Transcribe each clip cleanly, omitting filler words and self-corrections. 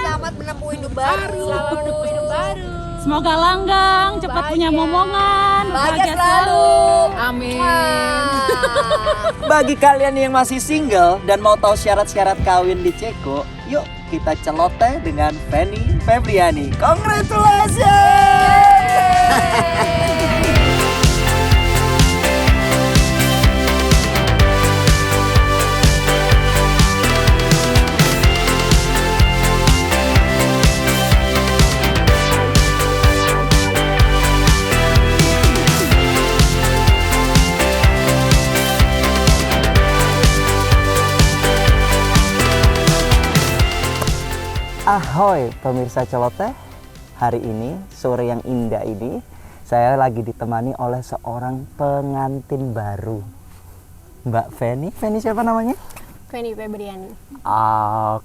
Selamat menempuh hidup baru. Semoga langgeng, cepat punya momongan, Bahagia selalu. Amin. Bagi kalian yang masih single dan mau tahu syarat-syarat kawin di Ceko, yuk kita celoteh dengan Fanny Febriani. Congratulations! Ahoy pemirsa celoteh, hari ini sore yang indah ini saya lagi ditemani oleh seorang pengantin baru, Mbak Fanny. Fanny siapa namanya? Fanny Febriani.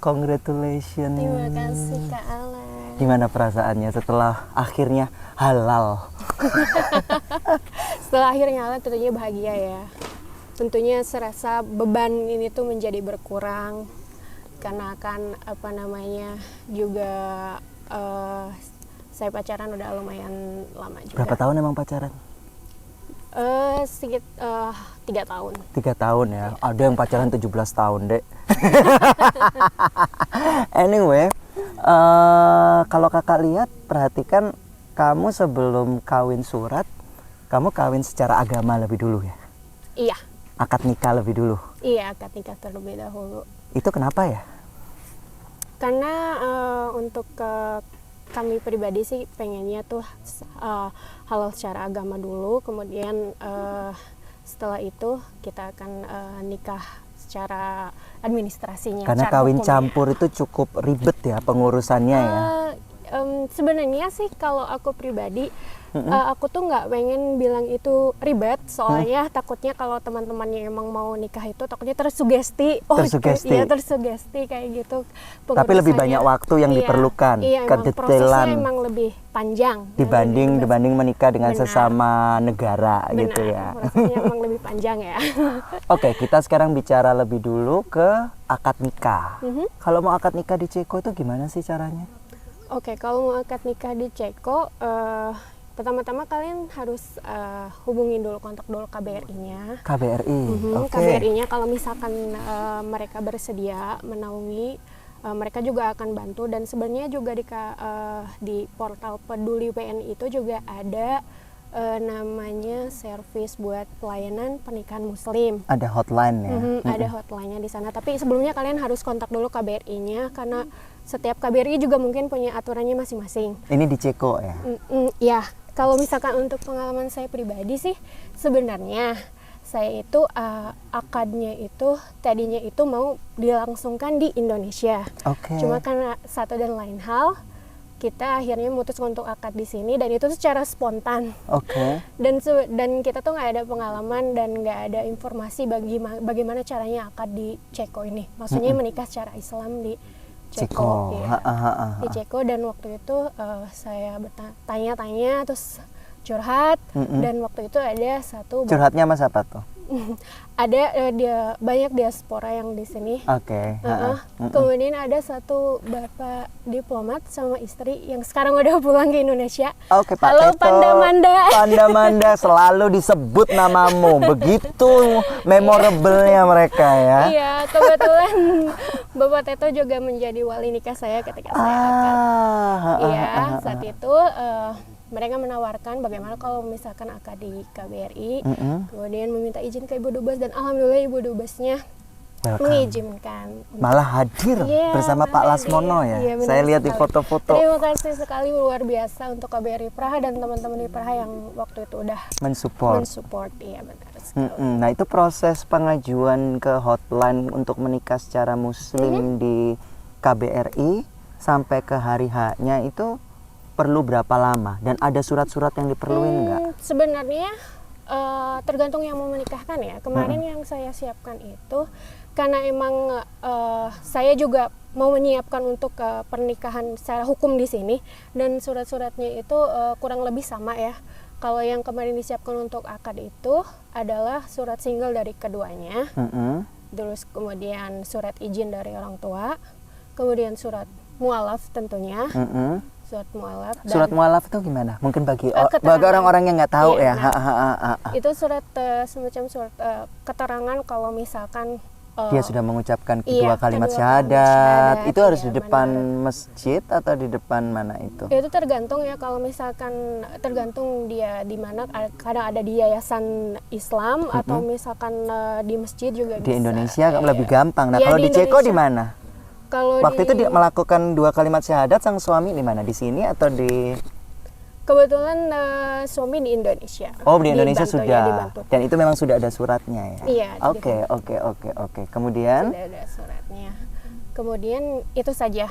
Congratulations. Terima kasih Kak Alan. Gimana perasaannya setelah akhirnya halal? Setelah akhirnya halal tentunya bahagia ya. Tentunya serasa beban ini tuh menjadi berkurang. Karena kan juga saya pacaran udah lumayan lama juga. Berapa tahun emang pacaran? Sedikit 3 tahun. 3 tahun ya. Ada yang pacaran 17 tahun, Dek. Anyway, kalau kakak lihat, perhatikan kamu sebelum kawin surat, kamu kawin secara agama lebih dulu ya? Iya. Akad nikah lebih dulu? Iya, akad nikah terlebih dahulu. Itu kenapa ya? Karena untuk kami pribadi sih pengennya tuh halal secara agama dulu, kemudian setelah itu kita akan nikah secara administrasinya. Karena kawin campur itu cukup ribet ya pengurusannya ya? Sebenarnya sih kalau aku pribadi, aku tuh nggak pengen bilang itu ribet, soalnya takutnya kalau teman-temannya emang mau nikah itu takutnya tersugesti. Iya tersugesti kayak gitu. Tapi lebih banyak waktu yang diperlukan, iya, kedetailan. Prosesnya emang lebih panjang dibanding menikah dengan sesama negara. Benar, gitu ya. Prosesnya emang lebih panjang ya. Oke, kita sekarang bicara lebih dulu ke akad nikah. Kalau mau akad nikah di Ceko itu gimana sih caranya? Oke, kalau mau akad nikah di Ceko, pertama-tama kalian harus hubungin dulu, kontak dulu KBRI-nya. KBRI, oke. KBRI-nya kalau misalkan mereka bersedia menaungi, mereka juga akan bantu. Dan sebenarnya juga di portal Peduli WNI itu juga ada namanya servis buat pelayanan pernikahan muslim. Ada hotline ya? Ada hotline-nya di sana. Tapi sebelumnya kalian harus kontak dulu KBRI-nya karena setiap KBRI juga mungkin punya aturannya masing-masing. Ini di Ceko ya? Ya, kalau misalkan untuk pengalaman saya pribadi sih, sebenarnya saya itu akadnya itu tadinya itu mau dilangsungkan di Indonesia. Cuma karena satu dan lain hal, kita akhirnya memutus untuk akad di sini dan itu secara spontan. Dan kita tuh nggak ada pengalaman dan nggak ada informasi bagaimana caranya akad di Ceko ini. Maksudnya menikah secara Islam di Ceko. Ya. Di Ceko, dan waktu itu saya tanya-tanya terus curhat dan waktu itu ada satu curhatnya mas apa tuh? Ada banyak diaspora yang di sini. Kemudian ada satu bapak diplomat sama istri yang sekarang udah pulang ke Indonesia. Pak Halo Teto. Panda Manda. Panda Manda selalu disebut namamu, begitu memorable-nya mereka ya. Iya, kebetulan Bapak Teto juga menjadi wali nikah saya ketika saya akad. Iya, saat itu mereka menawarkan bagaimana kalau misalkan akad di KBRI, kemudian meminta izin ke Ibu Dubes, dan alhamdulillah Ibu Dubesnya mengizinkan. Malah hadir bersama Pak Lasmono ya. Saya lihat di foto-foto. Terima kasih sekali, luar biasa untuk KBRI Praha dan teman-teman di Praha yang waktu itu udah mensupport. Iya benar sekali. Nah itu proses pengajuan ke hotline untuk menikah secara muslim di KBRI sampai ke hari H-nya itu perlu berapa lama? Dan ada surat-surat yang diperluin nggak? Sebenarnya tergantung yang mau menikahkan ya. Kemarin yang saya siapkan itu karena emang saya juga mau menyiapkan untuk pernikahan secara hukum di sini, dan surat-suratnya itu kurang lebih sama ya. Kalau yang kemarin disiapkan untuk akad itu adalah surat single dari keduanya. terus kemudian surat izin dari orang tua, kemudian surat mualaf tentunya, surat mualaf. Dan Surat mualaf itu gimana? Mungkin bagi keterangan. orang-orang yang nggak tahu Iya, ya. nah, itu surat semacam surat keterangan kalau misalkan Dia sudah mengucapkan iya, kedua kalimat kedua kalimat syahadat. syahadat, Itu harus iya, di depan benar. masjid atau di depan mana itu? itu tergantung ya, kalau misalkan tergantung dia di mana, kadang ada di yayasan Islam atau misalkan di masjid juga Di bisa. Indonesia Iya. lebih gampang. Nah, Iya, kalau di di Ceko di Indonesia. mana? Kalau Waktu di, itu dia melakukan dua kalimat syahadat sang suami di mana? Di sini atau di kebetulan suami di Indonesia. Oh, di Indonesia Dibantu, sudah. ya, dibantu. Dan itu memang sudah ada suratnya ya. Iya, Oke. Kemudian Sudah ada suratnya. Kemudian itu saja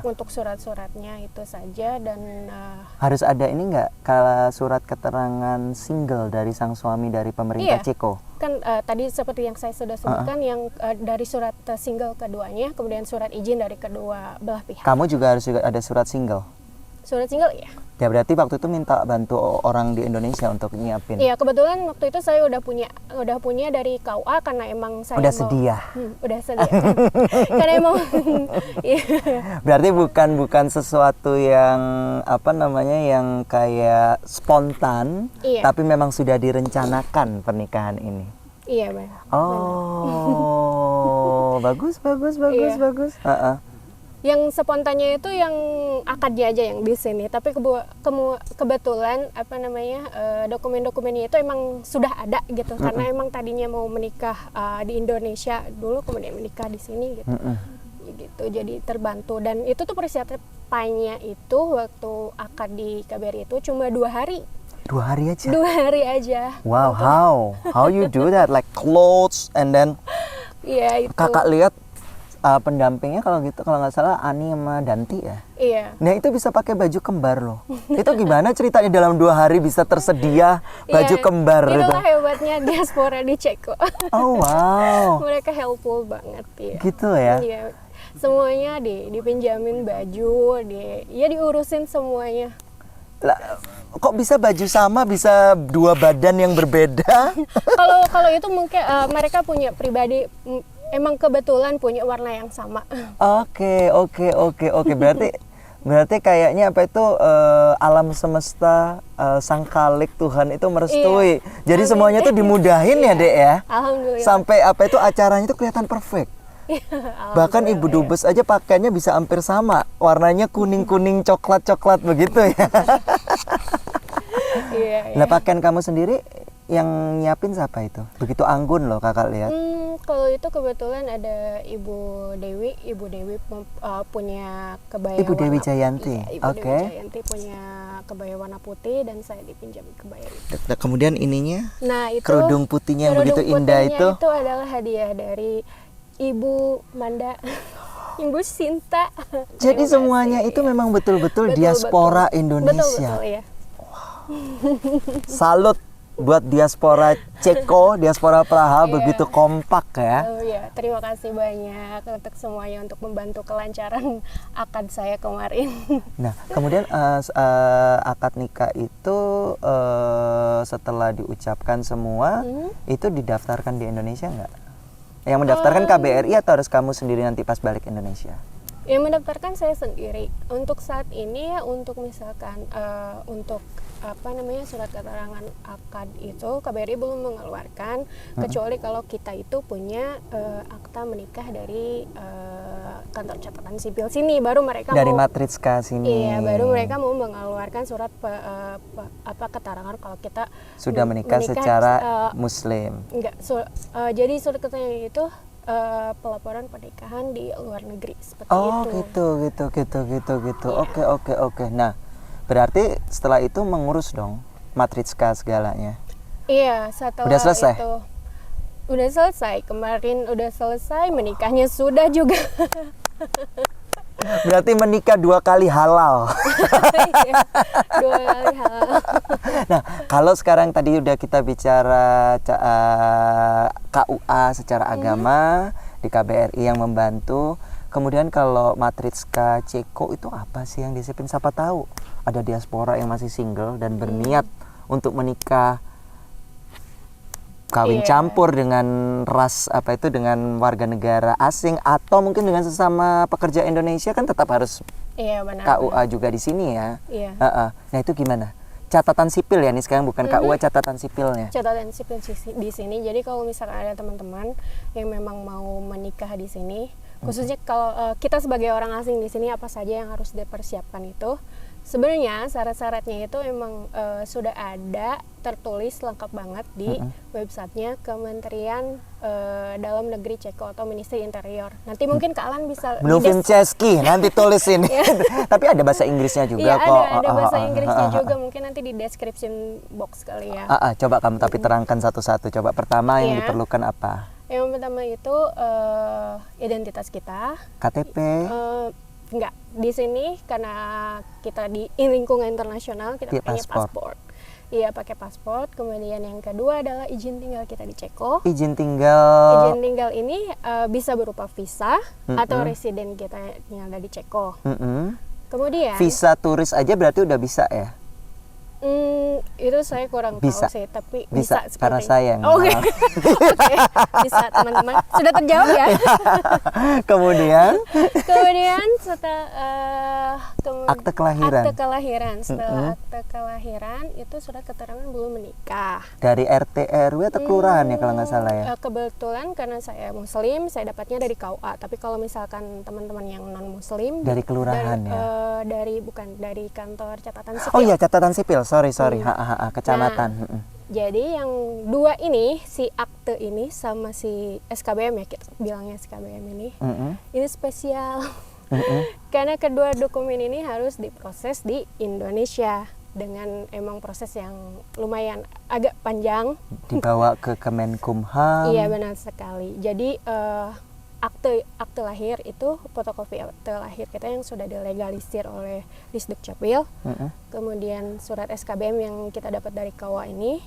untuk surat-suratnya itu saja, dan harus ada ini nggak, kalau surat keterangan single dari sang suami dari pemerintah Iya. Ceko? kan tadi seperti yang saya sudah sebutkan, yang dari surat single keduanya, kemudian surat izin dari kedua belah pihak. Kamu juga harus ada surat single. Surat single ya. Ya berarti waktu itu minta bantu orang di Indonesia untuk nyiapin. Iya, kebetulan waktu itu saya udah punya dari KUA, karena emang saya Udah sedia. Udah sedia. Karena emang iya. Berarti bukan sesuatu yang apa namanya, yang kayak spontan, Iya. tapi memang sudah direncanakan pernikahan ini. Iya, Bang. Oh, bagus. Iya. Heeh. Yang spontannya itu yang akadnya aja yang di sini, tapi kebetulan apa namanya, dokumen-dokumennya itu emang sudah ada gitu, karena emang tadinya mau menikah di Indonesia dulu, kemudian menikah di sini gitu. Gitu, jadi terbantu. Dan itu tuh persiapannya itu waktu akad di KBRI itu cuma 2 hari. 2 hari aja. 2 hari aja. Wow, how you do that? Like clothes and then Iya, itu. kakak lihat pendampingnya kalau gitu, kalau nggak salah Ani sama Danti ya. Iya. Nah itu bisa pakai baju kembar loh. Itu gimana ceritanya dalam 2 hari bisa tersedia baju Iya, kembar itu? itulah hebatnya diaspora di Ceko. Oh wow. Mereka helpful banget ya. Gitu ya. Iya. Semuanya dipinjamin baju, diurusin semuanya. Lah, kok bisa baju sama, bisa 2 badan yang berbeda? Kalau itu mungkin mereka punya pribadi, emang kebetulan punya warna yang sama. Oke. Berarti kayaknya apa itu, alam semesta, sang Khalik Tuhan itu merestui. Jadi Amin. semuanya tuh dimudahin ya, Dek ya. Alhamdulillah. Sampai apa itu acaranya itu kelihatan perfect. Bahkan Ibu Dubes aja pakainya bisa hampir sama. Warnanya kuning-kuning, coklat-coklat begitu ya. Iya. Lah pakaian kamu sendiri yang nyiapin siapa itu? Begitu anggun loh kakak lihat. Kalau itu kebetulan ada Ibu Dewi punya kebaya Ibu Dewi warna- Jayanti. Iya, Ibu Oke. Dewi Jayanti punya kebaya warna putih, dan saya dipinjam kebaya itu. Kemudian ininya, Nah, itu kerudung putihnya yang begitu kerudung indah putihnya itu. adalah hadiah dari Ibu Manda, Ibu Sinta. Jadi Terima semuanya kasih. itu memang betul-betul Betul, diaspora betul. Indonesia. Betul, ya. Salut buat diaspora Ceko, diaspora Praha, Iya. begitu kompak ya. Oh ya, terima kasih banyak untuk semuanya untuk membantu kelancaran akad saya kemarin. Nah, kemudian akad nikah itu setelah diucapkan semua, itu didaftarkan di Indonesia nggak? Yang mendaftarkan KBRI atau harus kamu sendiri nanti pas balik Indonesia? Yang mendaftarkan saya sendiri. Untuk saat ini ya, untuk misalkan untuk apa namanya, surat keterangan akad itu KBRI belum mengeluarkan, kecuali kalau kita itu punya akta menikah dari kantor catatan sipil sini, baru mereka Dari mau Matriska sini. Iya, baru mereka mau mengeluarkan surat keterangan kalau kita Sudah menikah secara Muslim. enggak. Jadi surat keterangan itu pelaporan pernikahan di luar negeri seperti Oh itu. gitu. Oke. Nah, berarti setelah itu mengurus dong Matriska segalanya. Iya, setelah Udah selesai? itu udah selesai. Kemarin udah selesai, menikahnya sudah juga. Berarti menikah 2 kali halal. Iya, 2 kali halal. Nah, kalau sekarang tadi udah kita bicara KUA secara agama, di KBRI yang membantu. Kemudian kalau Matriska Ceko itu apa sih yang disiapin? Siapa tahu ada diaspora yang masih single dan berniat untuk menikah kawin Iya. campur dengan ras apa itu dengan warga negara asing atau mungkin dengan sesama pekerja Indonesia kan tetap harus Iya benar. KUA juga di sini ya. Iya. Nah itu gimana? Catatan sipil ya nih sekarang bukan KUA, catatan sipilnya. Catatan sipil di sini. Jadi kalau misalkan ada teman-teman yang memang mau menikah di sini, khususnya kalau kita sebagai orang asing di sini apa saja yang harus dipersiapkan itu. Sebenarnya syarat-syaratnya itu emang sudah ada tertulis lengkap banget di websitenya Kementerian Dalam Negeri Ceko atau Ministry Interior. Nanti mungkin Kak Alan bisa Mluvin Česky nanti tulis ini. Tapi ada bahasa Inggrisnya juga Iya kok. ada bahasa Inggrisnya juga, mungkin nanti di description box kali ya. Coba kamu tapi terangkan satu-satu. Coba pertama yang Iya. diperlukan apa? Yang pertama itu identitas kita. KTP. Enggak, di sini karena kita di lingkungan internasional kita Iya, pakai paspor. paspor. Iya, pakai paspor. Kemudian yang kedua adalah izin tinggal kita di Ceko. Izin tinggal. Izin tinggal ini bisa berupa visa atau residen kita yang ada di Ceko. Kemudian Visa turis aja berarti udah bisa ya? itu saya kurang Bisa. tahu sih, tapi Bisa, bisa karena seperti- saya yang Oke. mengalami. Oke, bisa teman-teman. Sudah terjawab ya? Kemudian Kemudian setelah Akte kelahiran. Akte kelahiran. Setelah akte kelahiran itu surat keterangan belum menikah. dari RT RW atau kelurahan ya kalau nggak salah ya? Kebetulan karena saya muslim, saya dapatnya dari KUA. Tapi kalau misalkan teman-teman yang non muslim Dari kelurahan ya? dari kantor catatan sipil. Oh iya, catatan sipil. Sorry. Kecamatan. Jadi yang dua ini, si akte ini sama si SKBM ya, kita bilangnya SKBM ini spesial. Karena kedua dokumen ini harus diproses di Indonesia dengan emang proses yang lumayan agak panjang. Dibawa ke Kemenkumham. Iya benar sekali. Jadi akte lahir itu fotokopi akte lahir kita yang sudah dilegalisir oleh Disduk Capil. Kemudian surat SKBM yang kita dapat dari KUA ini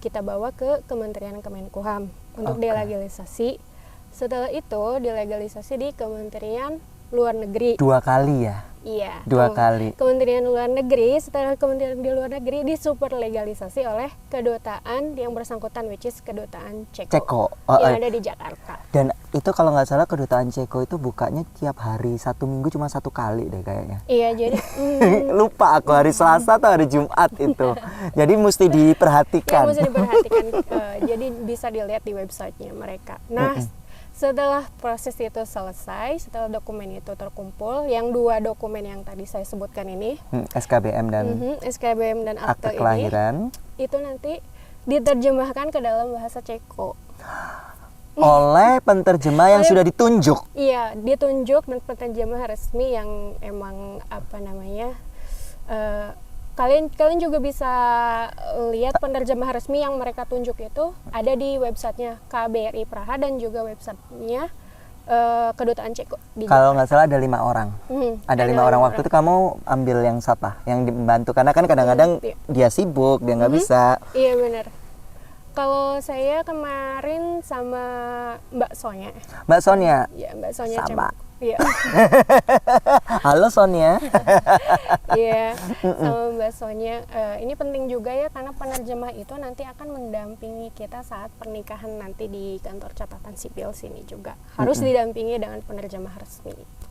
kita bawa ke Kementerian Kemenkumham untuk dilegalisasi. Setelah itu dilegalisasi di Kementerian Luar Negeri. 2 kali ya? Iya. 2 kali. Kementerian Luar Negeri, setelah Kementerian di Luar Negeri disuper legalisasi oleh kedutaan yang bersangkutan, which is kedutaan Ceko. Yang ada di Jakarta. Dan itu kalau nggak salah kedutaan Ceko itu bukanya tiap hari, 1 minggu cuma 1 kali deh kayaknya. Iya, jadi Lupa aku hari Selasa atau hari Jumat itu. Jadi mesti ya diperhatikan. mesti diperhatikan. Jadi bisa dilihat di websitenya mereka. Nah, setelah proses itu selesai, setelah dokumen itu terkumpul, yang 2 dokumen yang tadi saya sebutkan ini, SKBM dan SKBM dan akte akte ini, kelahiran itu nanti diterjemahkan ke dalam bahasa Ceko. oleh penterjemah yang sudah ditunjuk. Iya, ditunjuk dan penerjemah resmi yang emang apa namanya, kalian juga bisa lihat penerjemah resmi yang mereka tunjuk itu ada di websitenya KBRI Praha dan juga websitenya kedutaan Ceko di Kalau nggak salah ada 5 orang. Ada 5 orang. Waktu itu kamu ambil yang siapa? Yang membantu? Karena kan kadang-kadang iya. dia sibuk, dia nggak bisa. Iya benar. Kalau saya kemarin sama Mbak Sonya. Mbak Sonia. Ya, Mbak Sonya Sama. Iya. Halo Sonia. Iya, sama Mbak Sonya. Ini penting juga ya karena penerjemah itu nanti akan mendampingi kita saat pernikahan nanti di kantor catatan sipil sini juga. Harus didampingi dengan penerjemah resmi. Gitu.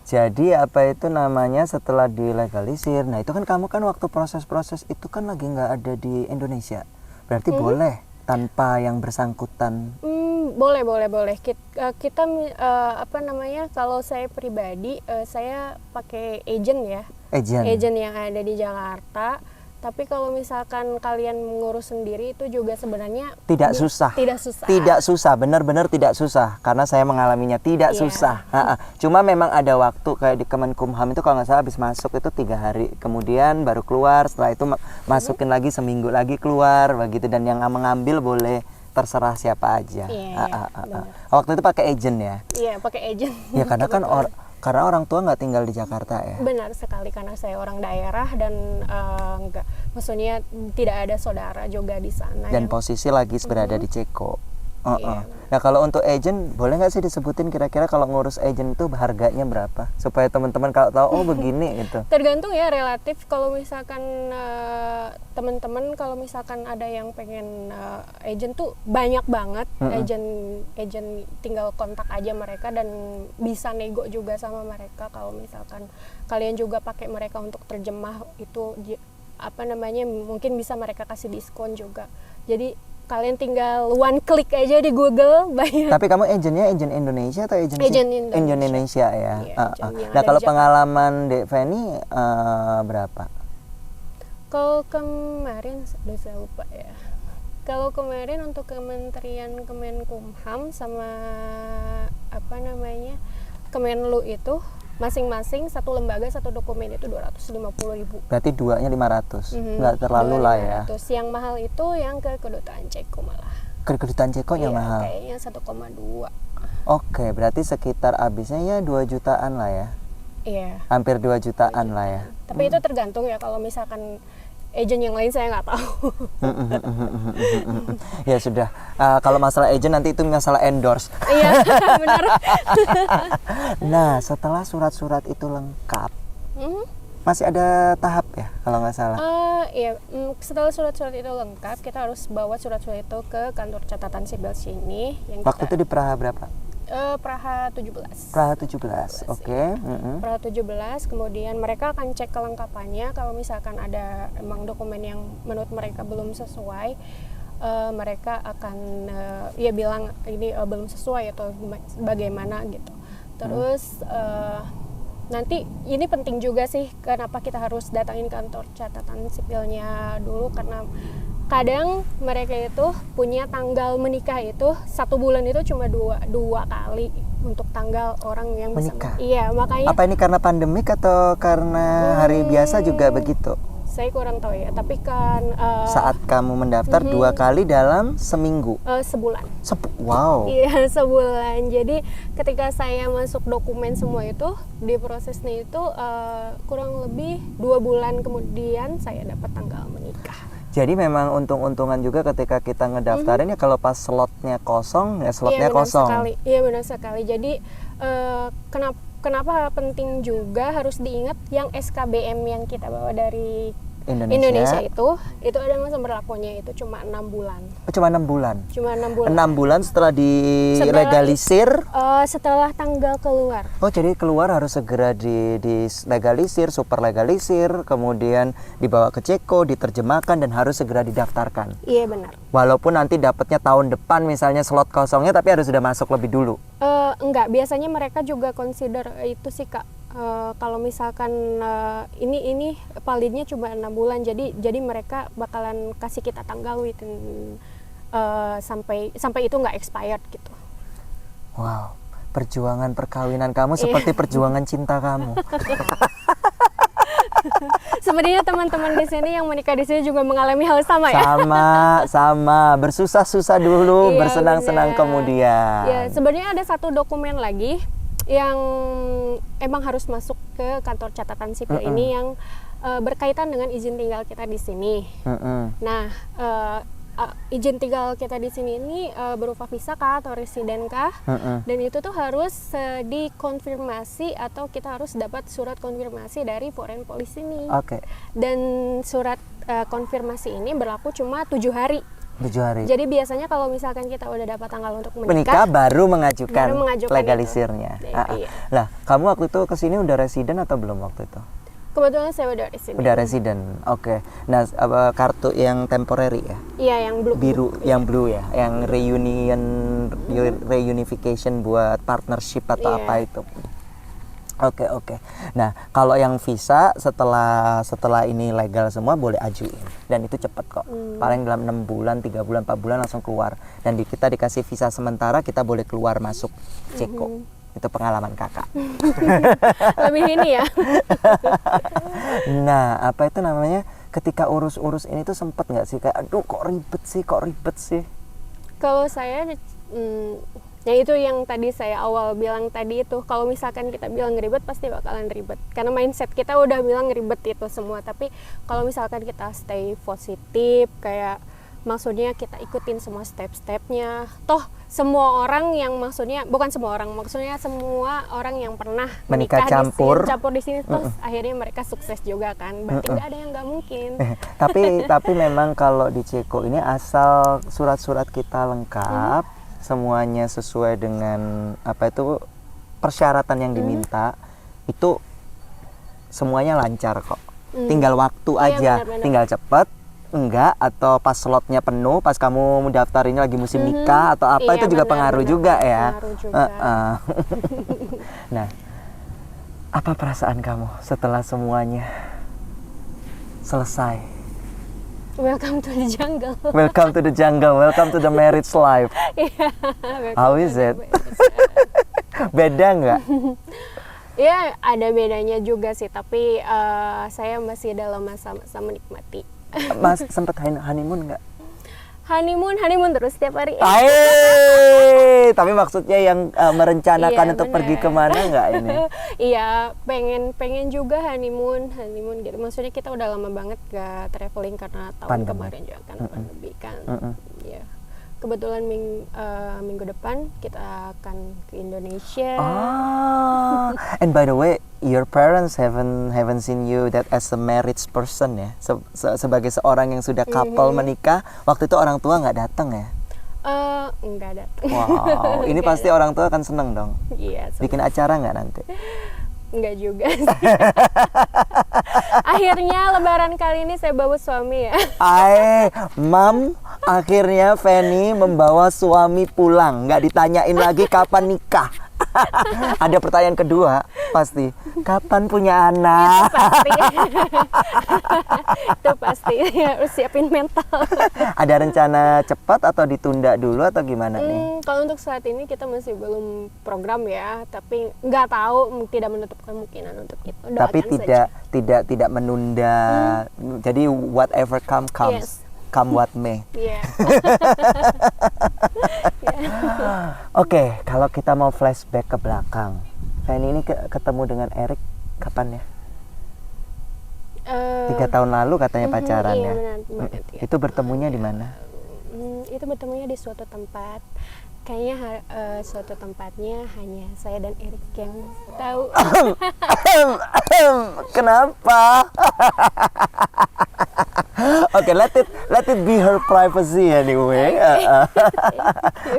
Jadi apa itu namanya setelah dilegalisir? Nah itu kan kamu kan waktu proses-proses itu kan lagi nggak ada di Indonesia. Berarti boleh tanpa yang bersangkutan. Boleh. Kita apa namanya? Kalau saya pribadi, saya pakai agent ya. Agent yang ada di Jakarta. Tapi kalau misalkan kalian mengurus sendiri itu juga sebenarnya Tidak susah. Tidak susah, benar-benar tidak susah. Karena saya mengalaminya tidak Iya. susah. Cuma memang ada waktu kayak di Kemenkumham itu kalau nggak salah habis masuk itu 3 hari. Kemudian baru keluar, setelah itu masukin lagi seminggu lagi keluar begitu. Dan yang mengambil boleh terserah siapa aja. Iya, benar. Waktu itu pakai agent ya? Iya, pakai agent. Ya karena kan Kebetulan. karena orang tua nggak tinggal di Jakarta ya? Benar sekali karena saya orang daerah dan maksudnya tidak ada saudara juga di sana. Dan posisi lagi berada di Ceko. Iya. Nah kalau untuk agent, boleh nggak sih disebutin kira-kira kalau ngurus agent itu harganya berapa? Supaya teman-teman kalau tahu, oh begini gitu. Tergantung ya, relatif. Kalau misalkan teman-teman kalau misalkan ada yang pengen agent tuh banyak banget. Agent tinggal kontak aja mereka dan bisa nego juga sama mereka. Kalau misalkan kalian juga pakai mereka untuk terjemah itu mungkin bisa mereka kasih diskon juga. Jadi kalian tinggal one click aja di Google bayar. Tapi kamu agentnya agent Indonesia atau agent Indonesia ya? Iya, Nah kalau pengalaman Dek Feni berapa? Kalau kemarin, saya lupa ya. Kalau kemarin untuk Kementerian Kemenkumham sama Kemenlu itu masing-masing satu lembaga satu dokumen itu 250.000. Berarti duanya 500, nggak terlalu lah ya. Yang mahal itu yang ke kedutaan Ceko malah. Ke kedutaan Ceko yang mahal? Kayaknya 1,2. Oke, berarti sekitar habisnya ya 2 jutaan lah ya? Iya. Hampir 2 jutaan lah ya? Tapi itu tergantung ya, kalau misalkan agent yang lain saya nggak tahu. Ya sudah, kalau masalah agent nanti itu masalah endorse. Iya, benar. Nah, setelah surat-surat itu lengkap, masih ada tahap ya kalau nggak salah? Iya, setelah surat-surat itu lengkap, kita harus bawa surat-surat itu ke kantor catatan sipil sini. Waktu itu di Praha berapa? Praha 17. Praha 17, oke. Praha 17, kemudian mereka akan cek kelengkapannya. Kalau misalkan ada emang dokumen yang menurut mereka belum sesuai, mereka akan bilang ini belum sesuai atau bagaimana gitu. Terus nanti ini penting juga sih, kenapa kita harus datangin kantor catatan sipilnya dulu, karena kadang mereka itu punya tanggal menikah itu 1 bulan itu cuma dua kali untuk tanggal orang yang bisa menikah. Iya, makanya. Apa ini karena pandemik atau karena hari biasa juga begitu? Saya kurang tahu ya, tapi kan saat kamu mendaftar 2 kali dalam seminggu? Sebulan. Wow. Iya, sebulan. Jadi ketika saya masuk dokumen semua itu, di prosesnya itu kurang lebih 2 bulan kemudian saya dapat tanggal menikah. Jadi memang untung-untungan juga ketika kita ngedaftarin ya, kalau pas slotnya kosong ya slotnya kosong. Iya, benar sekali. Jadi kenapa penting juga harus diingat yang SKBM yang kita bawa dari Indonesia itu ada masa berlakunya itu cuma 6 bulan. Cuma 6 bulan. Cuma 6 bulan. 6 bulan setelah dilegalisir. Setelah tanggal keluar. Oh, jadi keluar harus segera dilegalisir, super legalisir, kemudian dibawa ke Ceko, diterjemahkan dan harus segera didaftarkan. Iya, benar. Walaupun nanti dapatnya tahun depan misalnya slot kosongnya, tapi harus sudah masuk lebih dulu. Enggak, biasanya mereka juga consider itu sih, Kak. Kalau misalkan ini validnya cuma 6 bulan, jadi mereka bakalan kasih kita tanggal sampai itu nggak expired gitu. Wow, perjuangan perkawinan kamu seperti perjuangan cinta kamu. Sebenarnya teman-teman di sini yang menikah di sini juga mengalami hal sama ya. Sama, bersusah-susah dulu, bersenang-senang kemudian. Ya, sebenarnya ada satu dokumen lagi yang emang harus masuk ke kantor catatan sipil ini yang berkaitan dengan izin tinggal kita di sini. Nah, izin tinggal kita di sini ini berupa visa kah atau residen kah, dan itu tuh harus dikonfirmasi atau kita harus dapat surat konfirmasi dari foreign police ini. Dan surat konfirmasi ini berlaku cuma 7 hari. 7 hari. Jadi biasanya kalau misalkan kita udah dapat tanggal untuk menikah baru mengajukan legalisirnya. Iya. Lah, kamu waktu itu kesini udah residen atau belum waktu itu? Kebetulan saya udah residen. Udah residen, oke. Nah, kartu yang temporary ya? Iya, yang blue. Biru, yang blue ya, yang reunification buat partnership atau apa itu? Oke. Nah, kalau yang visa setelah ini legal semua boleh ajuin dan itu cepet kok. Paling dalam 6 bulan, 3 bulan, 4 bulan langsung keluar. Dan kita dikasih visa sementara, kita boleh keluar masuk Ceko. Itu pengalaman kakak. Lebih ini ya. Nah, apa itu namanya? Ketika urus-urus ini tuh sempet nggak sih kayak, aduh kok ribet sih? Kalau saya ya itu yang tadi saya awal bilang tadi itu, kalau misalkan kita bilang ribet pasti bakalan ribet karena mindset kita udah bilang ribet itu semua. Tapi kalau misalkan kita stay positif, kayak maksudnya kita ikutin semua step-stepnya. Toh semua orang yang maksudnya bukan semua orang, maksudnya semua orang yang pernah Menikah menikah campur. campur di sini, toh akhirnya mereka sukses juga kan. Berarti nggak ada yang nggak mungkin. Tapi memang kalau di Ceko ini asal surat-surat kita lengkap, semuanya sesuai dengan apa itu persyaratan yang diminta, itu semuanya lancar kok. Tinggal waktu Iya, aja, benar-benar. tinggal cepet enggak atau pas slotnya penuh, pas kamu daftar ini lagi musim nikah atau apa, Iya, itu juga benar, pengaruh benar, juga ya. pengaruh juga. Nah, apa perasaan kamu setelah semuanya selesai? Welcome to the jungle. Welcome to the jungle, welcome to the marriage life. Iya, How welcome is to the it? Beda nggak? Ya ada bedanya juga sih, tapi saya masih dalam masa-masa menikmati. Mas sempet honeymoon nggak? Honeymoon terus setiap hari. Tapi maksudnya yang merencanakan Iya, untuk benar. pergi kemana nggak ini? Iya, pengen juga honeymoon gitu. Maksudnya kita udah lama banget gak traveling karena tahun Pandemi. kemarin juga kan pandemi kan. Iya. Kebetulan minggu depan kita akan ke Indonesia. Ah, and by the way, your parents haven't seen you that as a married person ya, sebagai seorang yang sudah couple menikah. Waktu itu orang tua nggak datang ya? Enggak ada. Wow, ini pasti orang tua akan seneng dong. Iya, Bikin acara nggak nanti? enggak juga sih. Akhirnya lebaran kali ini saya bawa suami ya. Mam, akhirnya Fanny membawa suami pulang, nggak ditanyain lagi kapan nikah. Ada pertanyaan kedua pasti, kapan punya anak? Pasti. Itu pasti harus siapin mental. Ada rencana cepat atau ditunda dulu atau gimana nih? Kalau untuk saat ini kita masih belum program ya, tapi nggak tahu, tidak menutup kemungkinan untuk itu. Doakan Tapi saja. tidak menunda. Jadi whatever comes. Yes. Come what may. Iya. Oke, kalau kita mau flashback ke belakang, Fanny ini ketemu dengan Erik kapan ya? 3 tahun lalu katanya pacaran iya, ya. benar banget, ya. Itu bertemunya di mana? Itu bertemunya di suatu tempat. Kayaknya suatu tempatnya hanya saya dan Erik yang tahu. Kenapa? Oke, let it be her privacy anyway.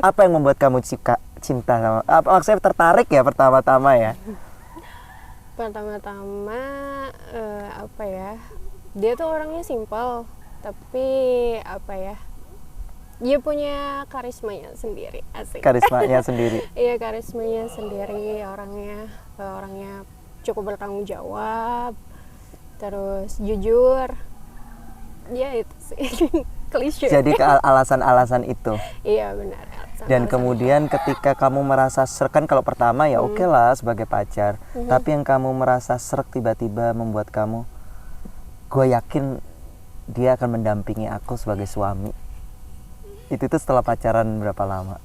Apa yang membuat kamu cinta sama? Maksudnya tertarik ya pertama-tama ya? Pertama-tama apa ya? Dia tuh orangnya simpel, tapi apa ya? Dia punya karismanya sendiri, asik. Karismanya sendiri. Iya, karismanya sendiri, orangnya cukup bertanggung jawab, terus jujur. Ya itu sih. Klise. Jadi alasan-alasan itu. Iya benar. Dan kemudian ketika kamu merasa srek, kan kalau pertama ya oke lah sebagai pacar, tapi yang kamu merasa srek tiba-tiba membuat kamu, gue yakin dia akan mendampingi aku sebagai suami. Itu tuh setelah pacaran berapa lama?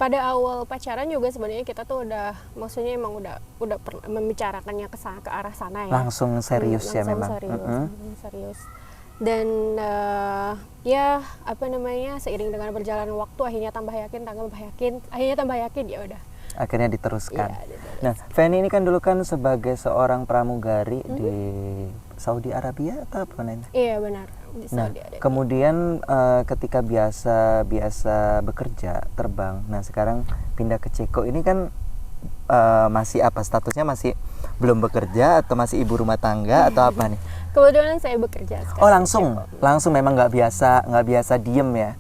Pada awal pacaran juga sebenarnya kita tuh udah, maksudnya emang udah pernah membicarakannya ke arah sana ya. Langsung serius ya Langsung memang. langsung serius. Dan ya apa namanya, seiring dengan berjalan waktu akhirnya tambah yakin, ya udah. Akhirnya diteruskan. Iya, Nah, Fanny ini kan dulu kan sebagai seorang pramugari di Saudi Arabia atau apa namanya? Iya benar. Di Nah, Saudi Arabia. kemudian ketika biasa bekerja terbang, nah sekarang pindah ke Ceko ini kan masih apa statusnya, masih belum bekerja atau masih ibu rumah tangga atau apa nih? Kebetulan saya bekerja sekarang. Oh langsung memang nggak biasa diem ya?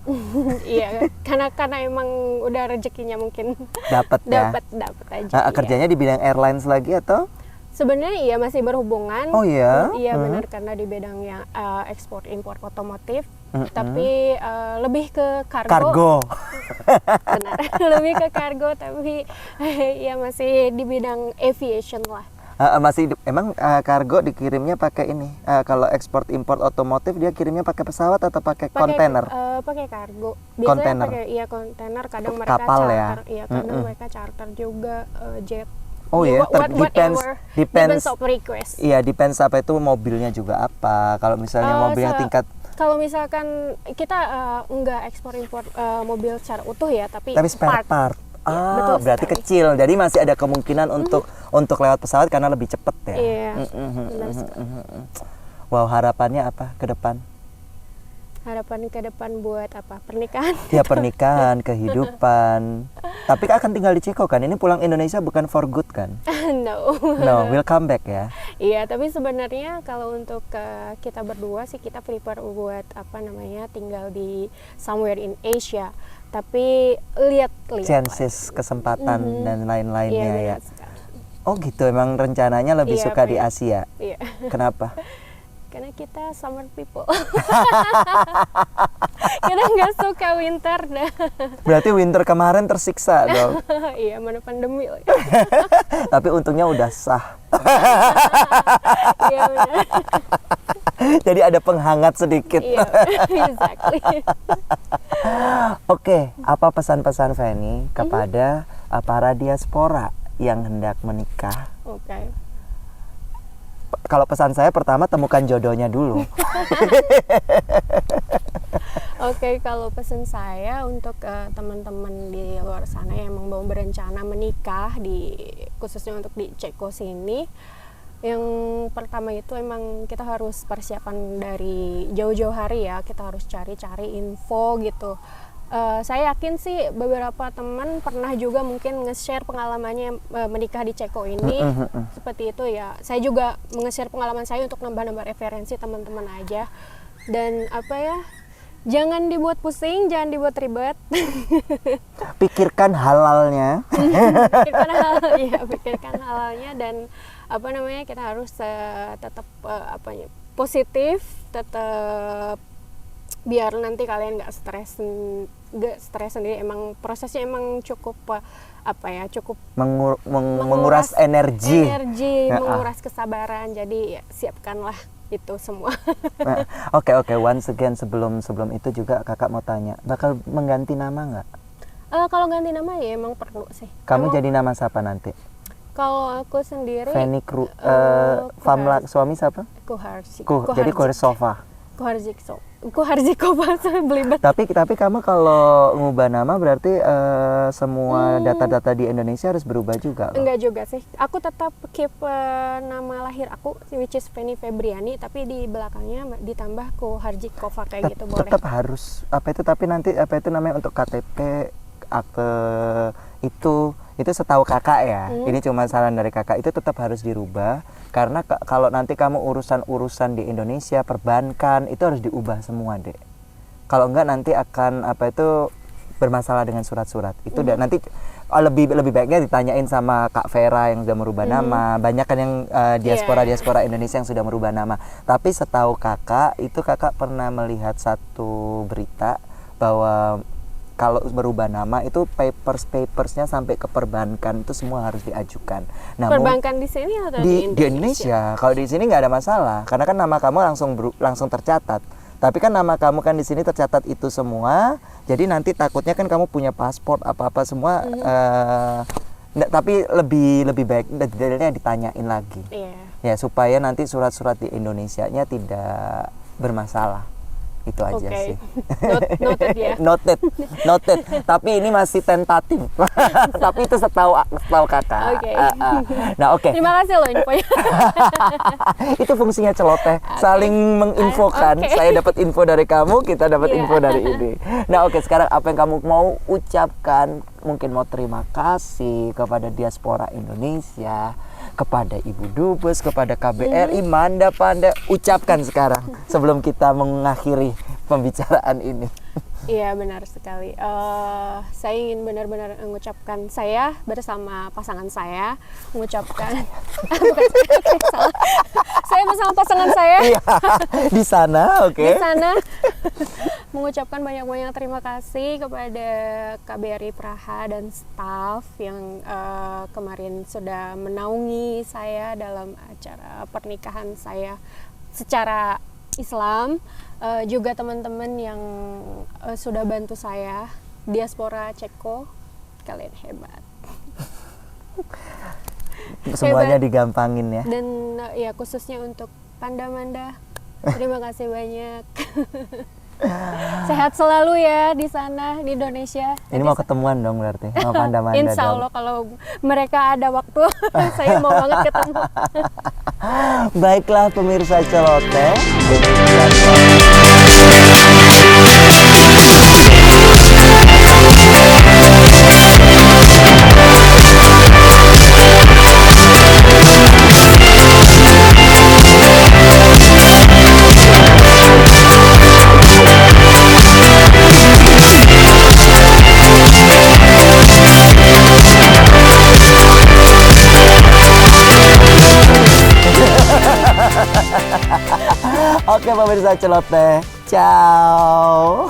Iya, karena emang udah rezekinya mungkin Dapat ya? dapat aja. Nah, iya. kerjanya di bidang airlines lagi atau? Sebenarnya iya masih berhubungan. Oh iya? Iya benar, karena di bidang yang ekspor impor otomotif. Tapi lebih ke Kargo. Benar. Lebih ke kargo, tapi ya masih di bidang aviation lah. Masih emang kargo dikirimnya pakai ini. Kalau ekspor impor otomotif dia kirimnya pakai pesawat atau pakai kontainer? Pakai kargo. Kontainer. Pakai kontainer, kadang mereka Kapal ya? charter. Iya, kadang mereka charter juga jet. Oh ya, depends of request. Iya, depends apa itu mobilnya juga apa. Kalau misalnya mobilnya tingkat. Kalau misalkan kita nggak ekspor impor mobil secara utuh ya, tapi spare part. Betul Berarti sekali. kecil. Jadi masih ada kemungkinan untuk lewat pesawat karena lebih cepat ya. Iya. Benar sekali. Wow, harapannya apa ke depan? Harapan ke depan buat apa? Pernikahan. Ya pernikahan, kehidupan. Tapi akan tinggal di Ceko kan? Ini pulang Indonesia bukan for good kan? No. No, we'll come back ya. Iya, tapi sebenarnya kalau untuk kita berdua sih kita prefer buat tinggal di somewhere in Asia. Tapi lihat Chances, kesempatan dan lain-lainnya Iya, ya. benar sekali. Oh gitu, emang rencananya lebih Iya, suka di iya. Asia. Iya. Kenapa? Karena kita summer people. Kita nggak suka winter dah. Berarti winter kemarin tersiksa dong. Iya, mana pandemi lagi. Tapi untungnya udah sah. Iya benar. Jadi ada penghangat sedikit. Iya, exactly. Oke, apa pesan-pesan Fanny kepada para diaspora yang hendak menikah? Oke. Kalau pesan saya pertama temukan jodohnya dulu. Oke, kalau pesan saya untuk teman-teman di luar sana yang mau berencana menikah khususnya untuk di Ceko sini, yang pertama itu emang kita harus persiapan dari jauh-jauh hari ya. Kita harus cari-cari info gitu. Saya yakin sih beberapa teman pernah juga mungkin nge-share pengalamannya menikah di Ceko ini. Seperti itu ya. Saya juga nge-share pengalaman saya untuk nambah-nambah referensi teman-teman aja. Dan jangan dibuat pusing, jangan dibuat ribet. Pikirkan halalnya. Pikirkan halalnya dan kita harus tetap positif, tetap biar nanti kalian nggak stres sendiri. Emang prosesnya emang cukup cukup menguras energi, menguras kesabaran. Jadi ya, siapkanlah itu semua. Oke, once again sebelum itu juga kakak mau tanya, bakal mengganti nama nggak? Kalau ganti nama ya emang perlu sih. Kamu jadi nama siapa nanti? Kalau aku sendiri Fanny suami siapa? Kuharji. Jadi Kuharsova. Kuharzikova belibet. Tapi kamu kalau ngubah nama berarti semua data-data di Indonesia harus berubah juga loh. Enggak juga sih. Aku tetap keep nama lahir aku which is Fanny Febriani, tapi di belakangnya ditambah Kuharzikova kayak gitu boleh. Tetap harus tapi nanti namanya untuk KTP akte itu setahu kakak ya. Ini cuma saran dari kakak, itu tetap harus dirubah karena kalau nanti kamu urusan di Indonesia perbankan itu harus diubah semua deh. Kalau enggak nanti akan bermasalah dengan surat-surat itu. Dan nanti lebih baiknya ditanyain sama Kak Vera yang sudah merubah nama. Banyak kan yang diaspora Indonesia yang sudah merubah nama. Tapi setahu kakak pernah melihat satu berita bahwa kalau berubah nama itu papersnya sampai ke perbankan itu semua harus diajukan. Perbankan di sini atau di Indonesia? Kalau di sini nggak ada masalah, karena kan nama kamu langsung tercatat. Tapi kan nama kamu kan di sini tercatat itu semua. Jadi nanti takutnya kan kamu punya paspor apa semua. Tapi lebih baik detailnya ditanyain lagi. Ya supaya nanti surat-surat di Indonesianya tidak bermasalah. Itu aja sih. Noted ya. Noted. Tapi ini masih tentatif. Tapi itu setahu kakak. Nah, oke. Terima kasih loh infonya. Itu fungsinya celoteh, saling menginfokan. Saya dapat info dari kamu, kita dapat info dari ini. Nah, oke, sekarang apa yang kamu mau ucapkan? Mungkin mau terima kasih kepada diaspora Indonesia, kepada Ibu Dubes, kepada KBRI, Manda Panda, ucapkan sekarang sebelum kita mengakhiri pembicaraan ini. Iya, benar sekali. Saya ingin benar-benar mengucapkan, saya bersama pasangan saya mengucapkan salah. Saya bersama pasangan saya di sana, oke. Di sana mengucapkan banyak-banyak terima kasih kepada KBRI Praha dan staf yang kemarin sudah menaungi saya dalam acara pernikahan saya secara Islam. Juga teman-teman yang sudah bantu saya, diaspora Ceko, kalian hebat. semuanya Hebat. digampangin ya. Dan ya khususnya untuk Panda Manda, terima kasih banyak. Sehat selalu ya di sana di Indonesia. Ini mau ketemuan dong berarti sama Panda Manda Insya dong. Allah kalau mereka ada waktu, saya mau banget ketemu. Baiklah pemirsa celoteh. Oke pemirsa celoteh, ciao.